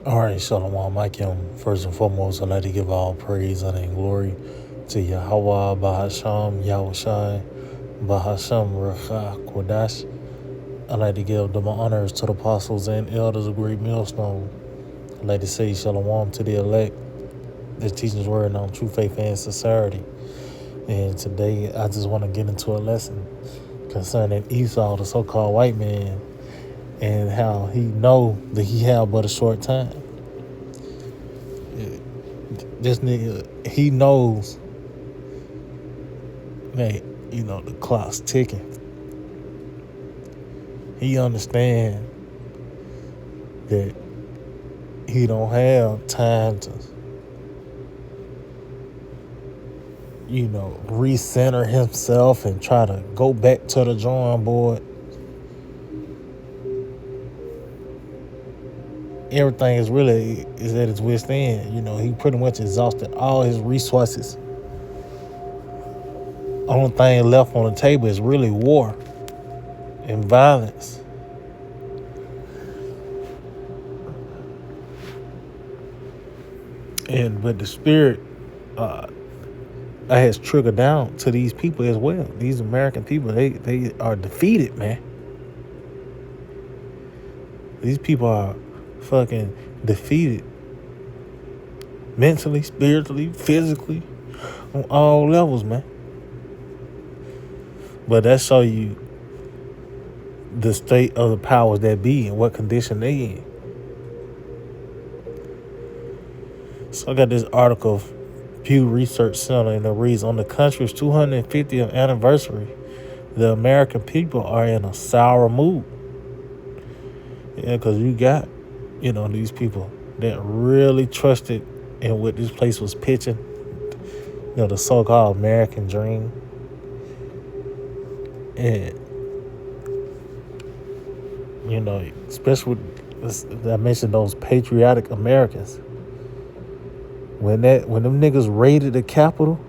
All right, Shalom Akim. First and foremost, I'd like to give all praise, honor, and glory to Yahweh, Bahasham, Yahushai, Bahasham, Racha, Kodash. I'd like to give the honors to the apostles and elders of Great Millstone. I'd like to say Shalom to the elect, the teachings word on true faith and sincerity. And today, I just want to get into a lesson concerning Esau, the so-called white man, and how he know that he have but a short time. This nigga, he knows that, the clock's ticking. He understand that he don't have time to, recenter himself and try to go back to the drawing board. Everything is at his wit's end. He pretty much exhausted all his resources. Only thing left on the table is really war and violence. But the spirit has trickled down to these people as well. These American people, they are defeated, man. These people are fucking defeated. Mentally, spiritually, physically, on all levels, man. But that show you the state of the powers that be and what condition they in. So I got this article, Pew Research Center, and it reads, on the country's 250th anniversary, the American people are in a sour mood. Yeah, because you got, these people that really trusted in what this place was pitching, the so-called American dream. And, especially I mentioned those patriotic Americans. When them niggas raided the Capitol,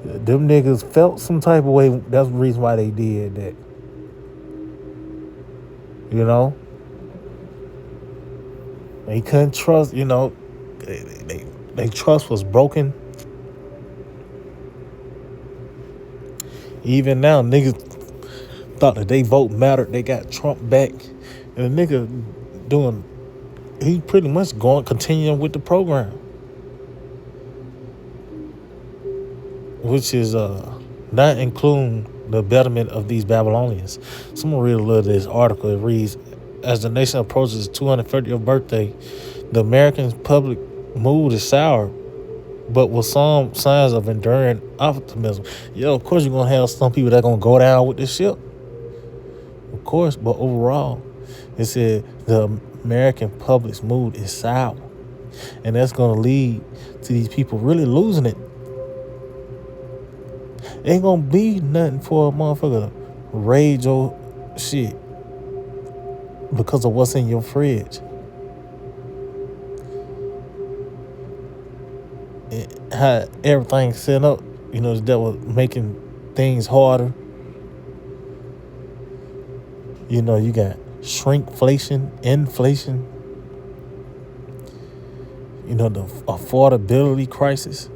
them niggas felt some type of way. That's the reason why they did that. They couldn't trust, they trust was broken. Even now, niggas thought that they vote mattered. They got Trump back. And the nigga he pretty much continuing with the program. Which is not including the betterment of these Babylonians. So I'm going to read a little of this article. It reads, as the nation approaches its 230th birthday, the American public mood is sour, but with some signs of enduring optimism. Of course you're going to have some people that are going to go down with this ship. Of course, but overall, it said the American public's mood is sour. And that's going to lead to these people really losing it. Ain't going to be nothing for a motherfucker to rage your shit because of what's in your fridge. How everything's set up, the devil making things harder. You got shrinkflation, inflation, the affordability crisis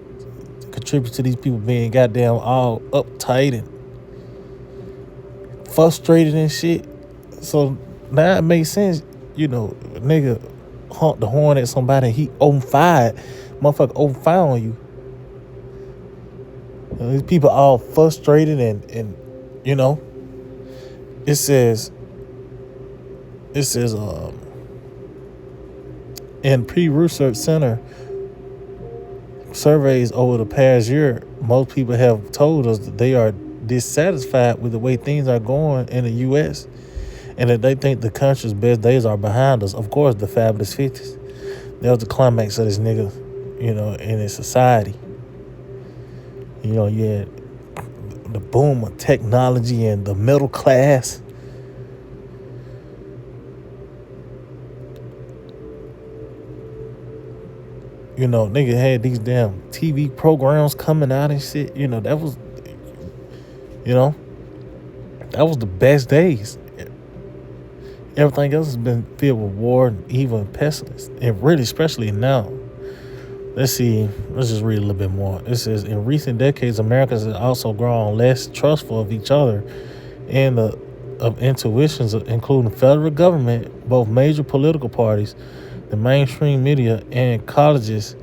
contributes to these people being goddamn all uptight and frustrated and shit. So now it makes sense, a nigga honk the horn at somebody and he on fire, motherfucker on fire on you. These people all frustrated and it says in Pew Research Center surveys over the past year, most people have told us that they are dissatisfied with the way things are going in the U.S. and that they think the country's best days are behind us. Of course, the fabulous 50s. That was the climax of this nigga, in his society. You had the boom of technology and the middle class. Nigga had these damn TV programs coming out and shit. That was, that was the best days. Everything else has been filled with war and evil and pestilence. And really, especially now. Let's see. Let's just read a little bit more. It says, in recent decades, Americans have also grown less trustful of each other and of intuitions, including federal government, both major political parties, the mainstream media, and colleges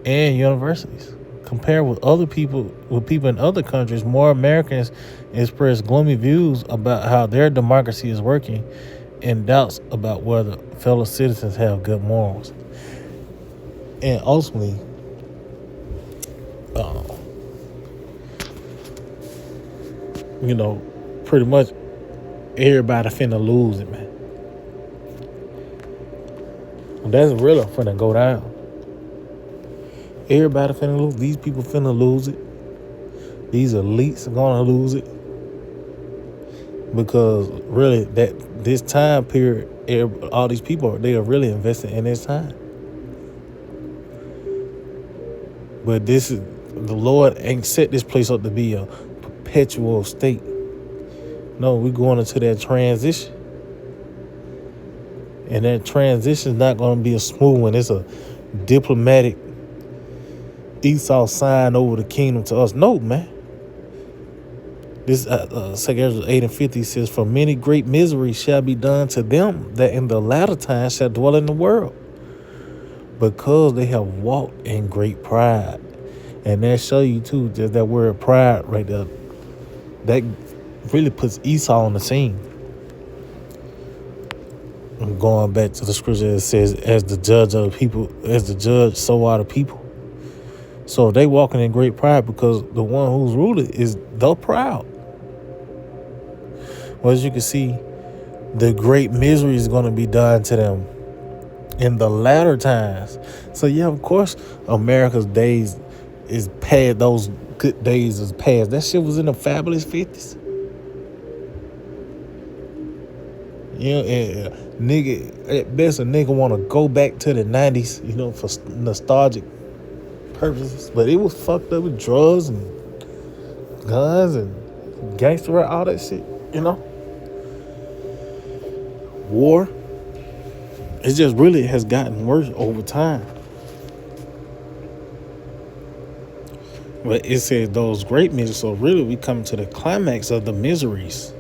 and universities. Compared with people in other countries, more Americans express gloomy views about how their democracy is working and doubts about whether fellow citizens have good morals. And ultimately, uh, you know, pretty much everybody finna lose it, man. That's really finna go down. Everybody finna lose. These people finna lose it. These elites are gonna lose it. Because really, that this time period, all these people, they are really investing in this time. But the Lord ain't set this place up to be a perpetual state. No, we're going into that transition. And that transition is not going to be a smooth one. It's a diplomatic Esau sign over the kingdom to us. No, man. This 2 8 and 50 says, for many great miseries shall be done to them that in the latter time shall dwell in the world, because they have walked in great pride. And that show you too, just that word pride right there, that really puts Esau on the scene. And going back to the scripture, it says, as the judge of the people, as the judge, so are the people. So they walking in great pride because the one who's ruling is the proud. Well, as you can see, the great misery is going to be done to them in the latter times. So yeah, of course, America's days is past. Those good days is past. That shit was in the fabulous 50s. You know, nigga, at best a nigga want to go back to the 90s, you know, for nostalgic purposes. But it was fucked up with drugs and guns and gangster rap, all that shit, you know. War. It just really has gotten worse over time. But it says those great miseries. So really we come to the climax of the miseries.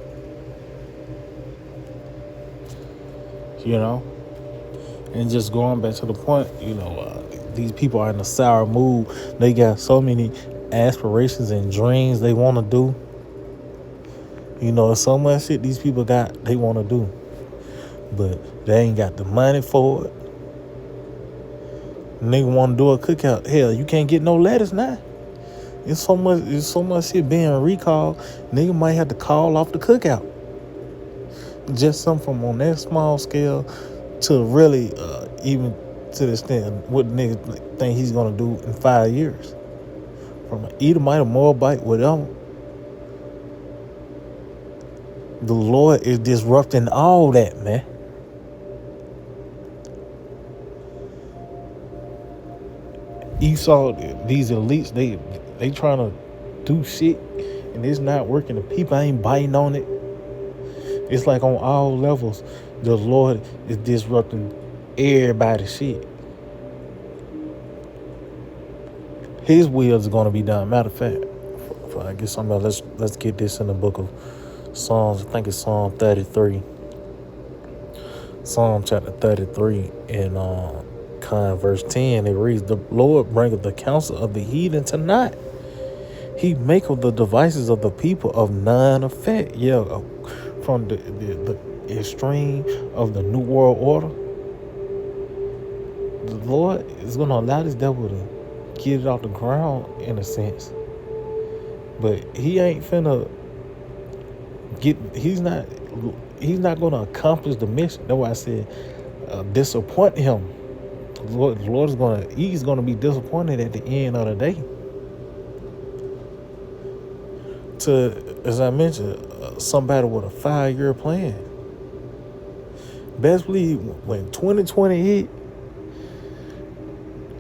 You know? And just going back to the point, you know, these people are in a sour mood. They got so many aspirations and dreams they want to do. You know, so much shit these people got they want to do. But they ain't got the money for it. Nigga want to do a cookout. Hell, you can't get no lettuce now. It's so much shit being recalled. Nigga might have to call off the cookout. Just something from on that small scale to really even to the extent what nigga think he's gonna do in 5 years. From an Edomite, a Moabite, whatever. The Lord is disrupting all that, man. Esau, these elites, they trying to do shit and it's not working. The people ain't biting on it. It's like on all levels, the Lord is disrupting everybody's shit. His will is going to be done. Matter of fact, if I get something else, let's get this in the book of Psalms. I think it's Psalm 33. Psalm chapter 33 and verse 10. It reads, the Lord bringeth the counsel of the heathen to naught. He maketh the devices of the people of none effect. Yeah, from the extreme of the New World Order, the Lord is going to allow this devil to get it off the ground in a sense. But he ain't finna he's not going to accomplish the mission. That's why I said disappoint him. The Lord is he's going to be disappointed at the end of the day. As I mentioned, somebody with a 5-year plan. Best believe when 2020 hit,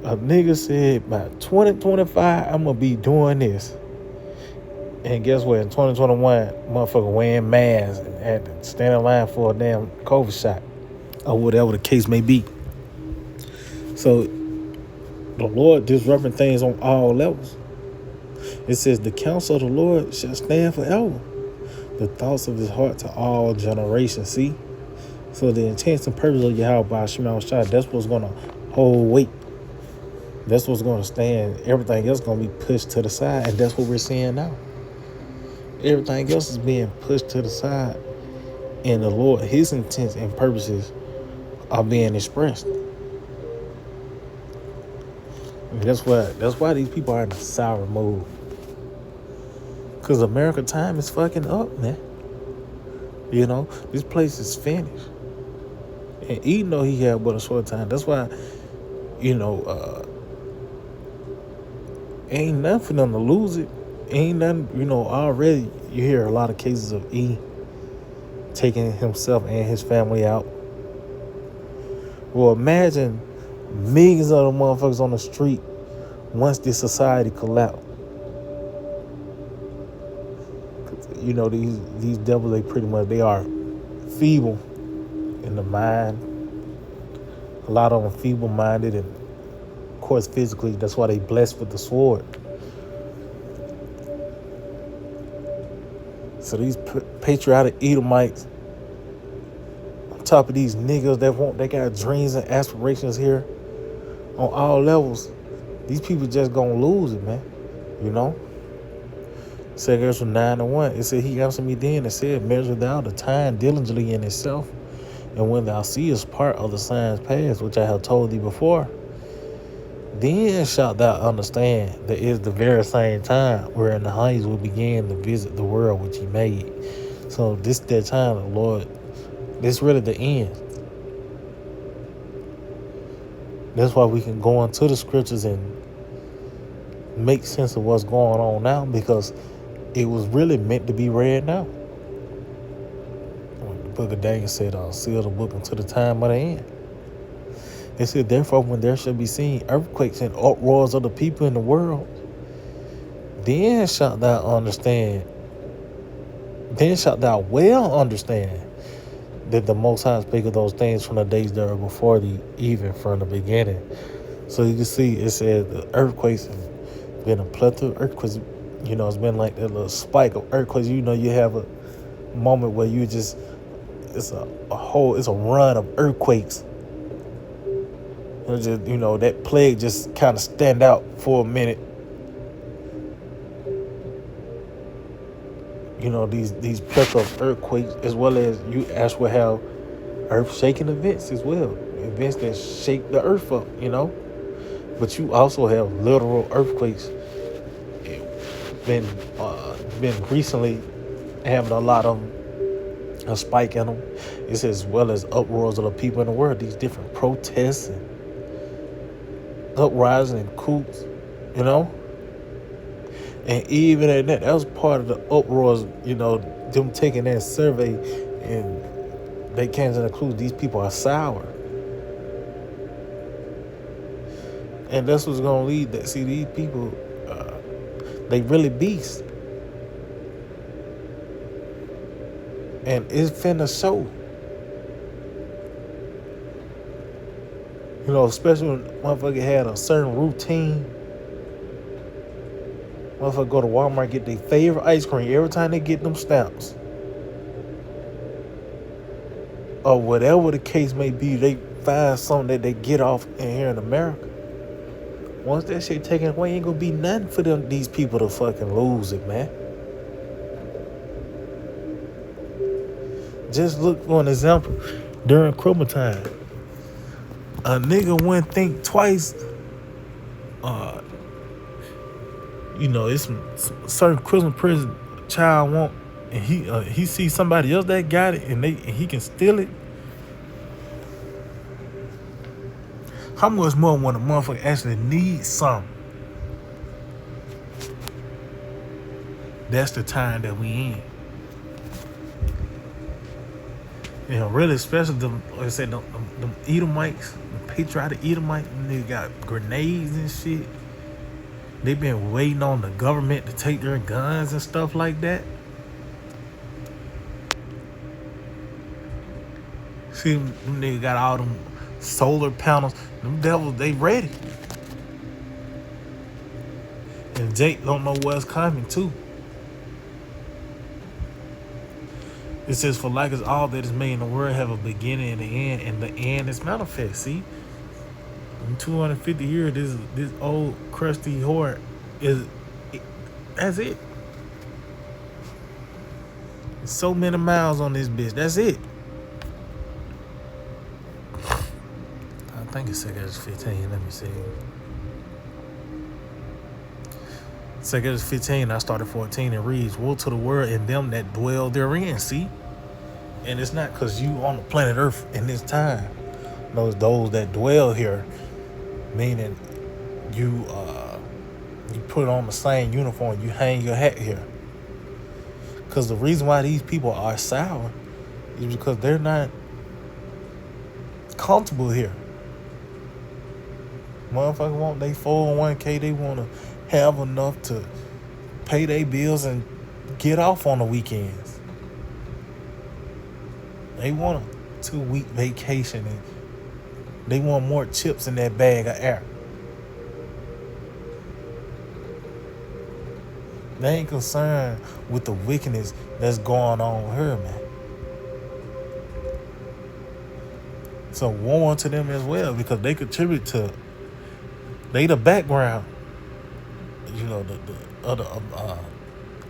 a nigga said by 2025 I'm gonna be doing this. And guess what? In 2021, motherfucker wearing masks and had to stand in line for a damn COVID shot or whatever the case may be. So the Lord disrupting things on all levels. It says the counsel of the Lord shall stand forever. The thoughts of his heart to all generations. See? So the intents and purpose of Yahweh Shema Shai, that's what's going to hold weight. That's what's going to stand. Everything else going to be pushed to the side. And that's what we're seeing now. Everything else is being pushed to the side. And the Lord, his intents and purposes are being expressed. And that's why these people are in a sour mood. Because America time is fucking up, man. You know, this place is finished. And even though he had but a short time, that's why, you know, ain't nothing for them to lose it. Ain't nothing, you know, already you hear a lot of cases of E taking himself and his family out. Well, imagine millions of the motherfuckers on the street once this society collapsed. You know, these devils, they are feeble in the mind. A lot of them feeble-minded, and of course physically, that's why they blessed with the sword. So these patriotic Edomites, on top of these niggas they got dreams and aspirations here on all levels, these people just gonna lose it, man. You know? 2 Ezra 9:1, it said, he answered me then and said, measure thou the time diligently in itself, and when thou seest part of the signs past, which I have told thee before, then shalt thou understand that it is the very same time wherein the honeys will begin to visit the world which he made. So this that time, the Lord, this really the end. That's why we can go into the scriptures and make sense of what's going on now, because it was really meant to be read now. When the book of Daniel said, seal the book until the time of the end. It said, therefore, when there shall be seen earthquakes and uproars of the people in the world, then shalt thou understand, then shalt thou well understand that the Most High spake of those things from the days that were before thee, even from the beginning. So you can see, it said the earthquakes have been a plethora of earthquakes. You know, it's been like that little spike of earthquakes. You know, you have a moment where you just, it's a run of earthquakes. It's just, you know, that plague just kind of stand out for a minute. You know, these plethora of earthquakes, as well as you actually have earth-shaking events as well. Events that shake the earth up, you know. But you also have literal earthquakes. Been recently having a lot of them, a spike in them. It's as well as uproars of the people in the world. These different protests and uprising and coups, you know. And even at that was part of the uproars, you know, them taking that survey, and they came to the conclusion these people are sour. And that's what's going to lead that. See, these people, they really beasts. And it's finna show. You know, especially when motherfucker had a certain routine. Motherfucker go to Walmart, get their favorite ice cream every time they get them stamps. Or whatever the case may be, they find something that they get off in here in America. Once that shit taken away, ain't gonna be nothing for them, these people to fucking lose it, man. Just look for an example. During criminal time, a nigga wouldn't think twice. You know, it's some certain prison child want, and he sees somebody else that got it, and he can steal it. How much more when a motherfucker actually needs something? That's the time that we in. You know, really, especially them, like I said, them Edomites, the patriotic Edomites, they got grenades and shit. They've been waiting on the government to take their guns and stuff like that. See, them niggas got all them solar panels. Them devils, they ready. And Jake don't know what's coming too. It says, for like as all that is made in the world have a beginning and the end is manifest. See? In 250 years, this old crusty horde is that's it. So many miles on this bitch. That's it. I think it's Second 15. Let me see. Second 15. I started 14. It reads, "Woe to the world and them that dwell therein." See, and it's not because you on the planet Earth in this time. Those that dwell here, meaning you put on the same uniform. You hang your hat here. Because the reason why these people are sour is because they're not comfortable here. Motherfuckers want their 401k. They want to have enough to pay their bills and get off on the weekends. They want a 2-week vacation and they want more chips in that bag of air. They ain't concerned with the wickedness that's going on here, man. So woe unto them as well, because they contribute to, they the background, the other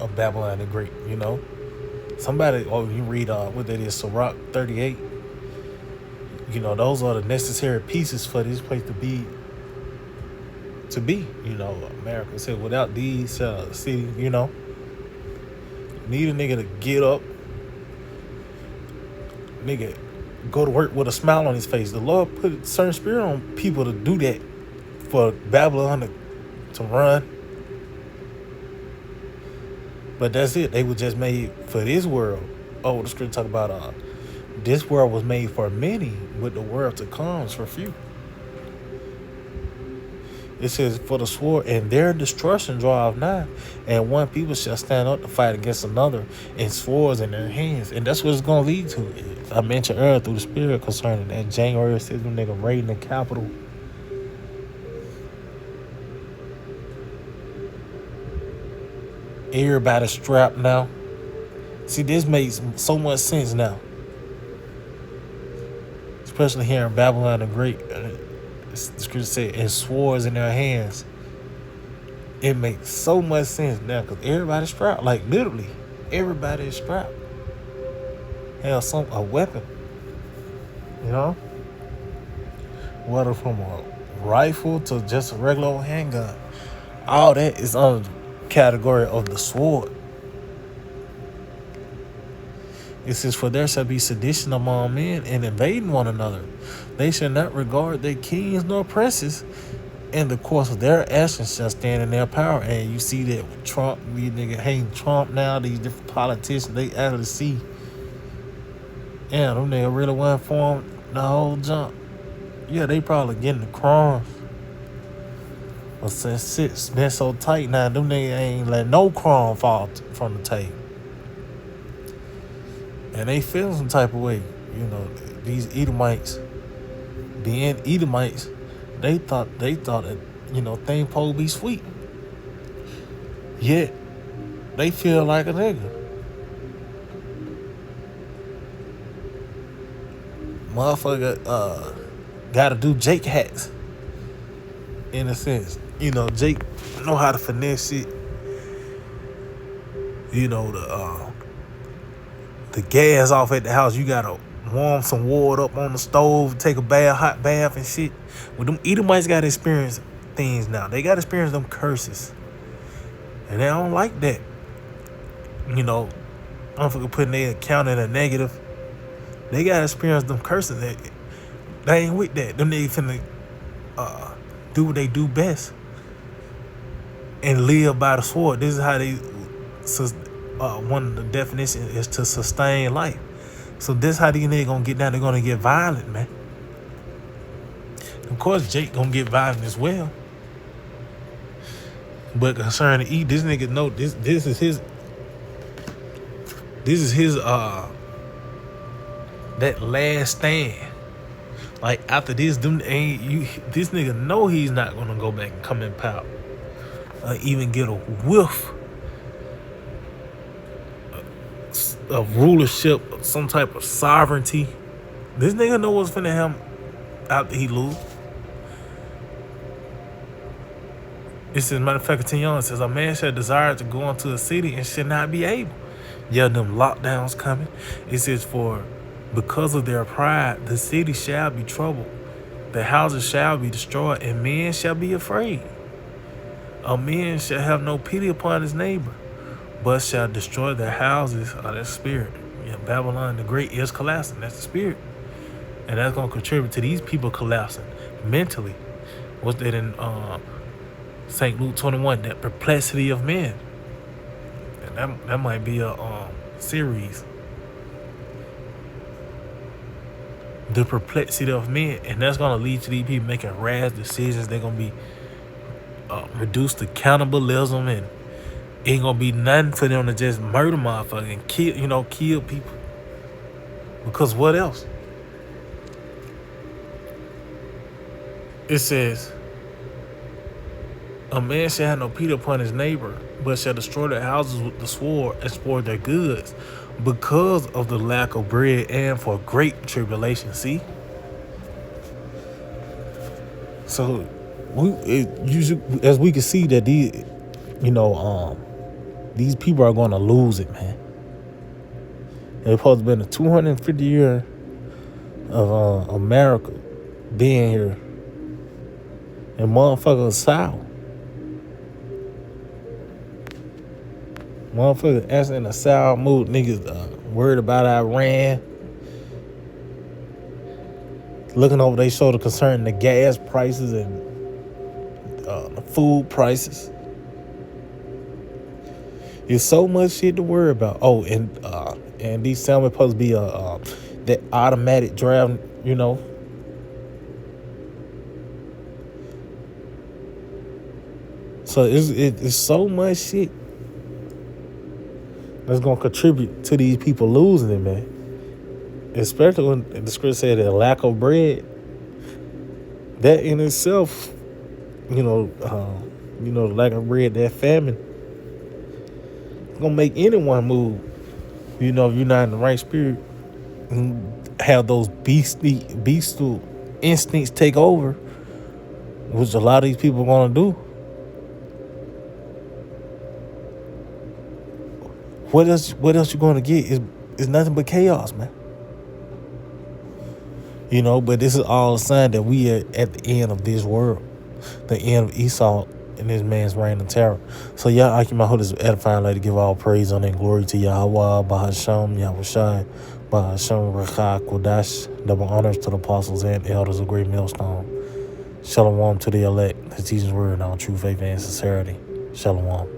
of Babylon the Great, Somebody, you read what that is, Sirach 38. Those are the necessary pieces for this place to be. America said, without these cities, need a nigga to get up, nigga, go to work with a smile on his face. The Lord put a certain spirit on people to do that for Babylon to run. But that's it. They were just made for this world. Oh, the scripture talk about this world was made for many, but the world to come is for few. It says, for the sword and their destruction draweth nigh, and one people shall stand up to fight against another, and swords in their hands. And that's what it's going to lead to. I mentioned earlier through the spirit concerning that January 6th, them nigga raiding the Capitol. Everybody strapped now. See, this makes so much sense now. Especially here in Babylon the Great. The scripture said, and swords in their hands. It makes so much sense now because everybody's strapped. Like literally, everybody is strapped. Have a weapon. Whether from a rifle to just a regular old handgun. All that is under the category of the sword. It says, for there shall be sedition among men and invading one another. They shall not regard their kings nor princes. And the course of their actions shall stand in their power. And you see that with Trump, we nigga hating Trump now, these different politicians, they actually see. Yeah, them nigga really went for him the whole jump. Yeah, they probably getting the crumbs. But since it's been so tight now, them niggas ain't let no crumb fall from the table. And they feel some type of way. These Edomites, being Edomites, they thought that, thing supposed to be sweet. Yet, they feel like a nigga. Motherfucker gotta do Jake hacks. In a sense. Jake know how to finesse it. The gas off at the house, you gotta warm some water up on the stove, take a hot bath and shit. Well, them Edomites got to experience things now. They got to experience them curses. And they don't like that. I'm putting their account in a negative. They got to experience them curses. They ain't with that. Them niggas finna do what they do best. And live by the sword. This is how they... one of the definitions is to sustain life. So this how these niggas gonna get down. They're gonna get violent, man. Of course, Jake gonna get violent as well. But concerning E, this nigga know this is his that last stand. Like after this, this nigga know he's not gonna go back and come in power. Even get a whiff of rulership, some type of sovereignty. This nigga know what's finna happen after he lose. It says, matter of fact, continue on. It says, a man shall desire to go into a city and should not be able. Yeah, them lockdowns coming. It says, for because of their pride, the city shall be troubled. The houses shall be destroyed, and men shall be afraid. A man shall have no pity upon his neighbor, but shall destroy their houses of their spirit. Yeah, Babylon the Great is collapsing. That's the spirit. And that's going to contribute to these people collapsing mentally. What's that in St. Luke 21, that perplexity of men? And that might be a series. The perplexity of men. And that's going to lead to these people making rash decisions. They're going to be reduced to cannibalism, and ain't going to be nothing for them to just murder motherfuckers and kill people. Because what else? It says, a man shall have no pity upon his neighbor, but shall destroy their houses with the sword and spoil their goods because of the lack of bread and for great tribulation. See? So, as we can see that these people are going to lose it, man. It's supposed to be the 250 year of America being here, and motherfuckers sour. Motherfuckers actually in a sour mood. Niggas worried about Iran. Looking over their shoulder concerning the gas prices and the food prices. There's so much shit to worry about. Oh, and these salmon supposed to be that automatic draft, So it's so much shit that's gonna contribute to these people losing it, man. Especially when the script said that lack of bread. That in itself, lack of bread, that famine, gonna make anyone move. If you're not in the right spirit, and have those bestial instincts take over, which a lot of these people are gonna do. What else you're gonna get is nothing but chaos, man. But this is all a sign that we are at the end of this world, the end of Esau and this man's reign of terror. So I keep my hood is edifying, like to give all praise, honor, and glory to Yahweh, Bahasham, Yahushai, Bahasham, Rakha, Kodash, double honors to the apostles and elders of Great Millstone. Shalom to the elect, the teachers word on true faith and sincerity. Shalom.